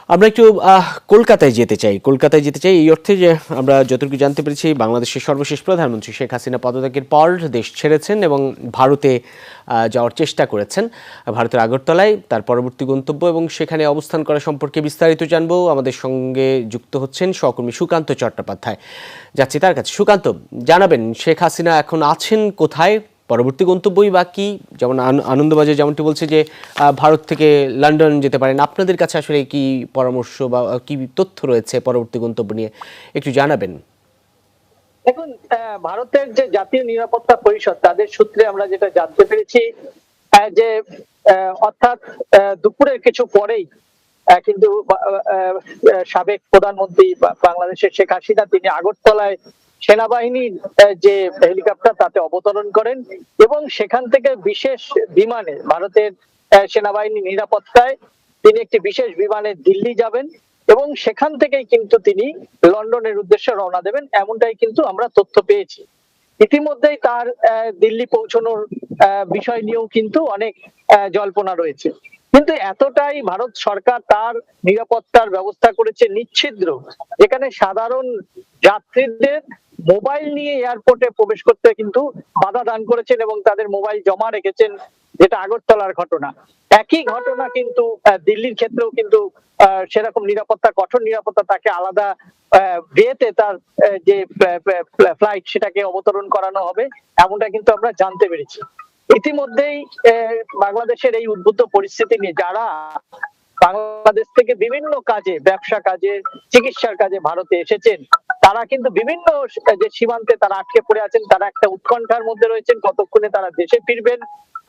আমরা একটু কলকাতায় যেতে চাই এই অর্থে যে আমরা যতটুকু জানতে পেরেছি বাংলাদেশের সর্বশেষ প্রধানমন্ত্রী শেখ হাসিনা পদত্যাগের পর দেশ ছেড়েছেন এবং ভারতে যাওয়ার চেষ্টা করেছেন, ভারতের আগরতলায় তার পরবর্তী গন্তব্য এবং সেখানে অবস্থান করা সম্পর্কে বিস্তারিত জানবো। আমাদের সঙ্গে যুক্ত হচ্ছেন সহকর্মী সুকান্ত চট্টোপাধ্যায়। যাচ্ছি তার কাছে। সুকান্ত, জানাবেন শেখ হাসিনা এখন আছেন কোথায়, পরবর্তী গন্তব্যই বা কি? যেমন আনন্দবাজার যেমনটি বলছে যে ভারত থেকে লন্ডন যেতে পারেন, আপনাদের কাছে আসলে কি পরামর্শ বা কি তথ্য রয়েছে পরবর্তী গন্তব্য নিয়ে একটু জানাবেন। দেখুন, ভারতের যে জাতীয় নিরাপত্তা পরিষদ তাদের সূত্রে আমরা যেটা জানতে পেরেছি যে অর্থাৎ দুপুরের কিছু পরেই কিন্তু সাবেক প্রধানমন্ত্রী বাংলাদেশের শেখ হাসিনা তিনি আগরতলায় সেনাবাহিনীর যে হেলিকপ্টার তাতে অবতরণ করেন এবং সেখান থেকে বিশেষ বিমানে ভারতের সেনাবাহিনী নিরাপত্তায় তিনি একটি বিশেষ বিমানে দিল্লি যাবেন এবং সেখান থেকেই কিন্তু তিনি লন্ডনের উদ্দেশ্যে রওনা দেবেন, এমনটাই কিন্তু আমরা তথ্য পেয়েছি। ইতিমধ্যেই তার দিল্লি পৌঁছানোর বিষয় নিয়েও কিন্তু অনেক জল্পনা রয়েছে, কিন্তু এতটাই ভারত সরকার তার নিরাপত্তার ব্যবস্থা করেছে নিচ্ছিদ্র, যেখানে সাধারণ যাত্রীদের মোবাইল নিয়ে এয়ারপোর্টে প্রবেশ করতে কিন্তু বাধা দান করেছেন এবং তাদের মোবাইল জমা রেখেছেন, যেটা আগরতলার ঘটনা। একই ঘটনা কিন্তু দিল্লির ক্ষেত্রেও কিন্তু সেরকম নিরাপত্তা, কঠোর নিরাপত্তা, তাকে আলাদা ওয়েতে তার যে ফ্লাইট সেটাকে অবতরণ করানো হবে, এমনটা কিন্তু আমরা জানতে পেরেছি। ইতিমধ্যেই বাংলাদেশের এই উদ্বুদ্ধ পরিস্থিতি নিয়ে যারা বাংলাদেশ থেকে বিভিন্ন কাজে, ব্যবসা কাজে, চিকিৎসার কাজে ভারতে এসেছেন, তারা কিন্তু বিভিন্ন যে সীমান্তে তারা আটকে পড়ে আছেন, তারা একটা উৎকণ্ঠার মধ্যে রয়েছেন কতক্ষণে তারা দেশে ফিরবেন,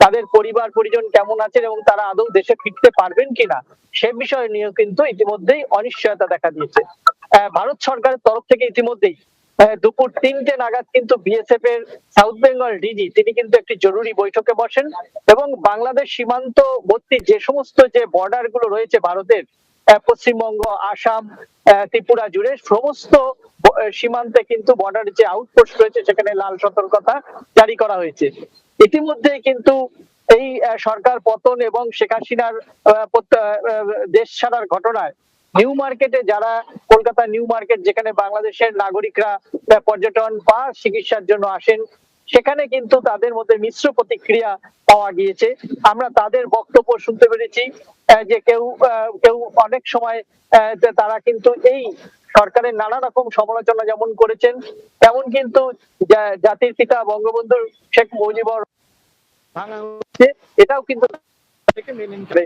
তাদের পরিবার পরিজন কেমন আছেন এবং তারা আদৌ দেশে ফিরতে পারবেন কিনা সে বিষয় নিয়েও কিন্তু ইতিমধ্যেই অনিশ্চয়তা দেখা দিয়েছে। ভারত সরকারের তরফ থেকে ইতিমধ্যেই দুপুর 3টে নাগাদ কিন্তু বিএসএফ এর সাউথ বেঙ্গল ডিজি তিনি কিন্তু একটি জরুরি বৈঠকে বসেন এবং বাংলাদেশ সীমান্তবর্তী যে সমস্ত যে বর্ডার গুলো রয়েছে ভারতের, পশ্চিমবঙ্গ, আসাম, ত্রিপুরা জুড়ে সমস্ত সীমান্তে কিন্তু বর্ডার যে আউটপোস্ট রয়েছে সেখানে লাল সতর্কতা জারি করা হয়েছে। ইতিমধ্যে কিন্তু এই সরকার পতন এবং শেখ হাসিনার দেশ ছাড়ার ঘটনায় নিউ মার্কেটে যারা, কলকাতা নিউ মার্কেট যেখানে বাংলাদেশের নাগরিকরা পর্যটন বা চিকিৎসার জন্য আসেন, সেখানে কিন্তু তাদের মধ্যে মিশ্র প্রতিক্রিয়া পাওয়া গিয়েছে। আমরা তাদের বক্তব্য শুনতে পেরেছি যে কেউ কেউ অনেক সময় তারা কিন্তু এই সরকারের নানা রকম সমালোচনা যেমন করেছেন, তেমন কিন্তু জাতির পিতা বঙ্গবন্ধু শেখ মুজিবুর ভাঙা হচ্ছে, এটাও কিন্তু মেনে নিতে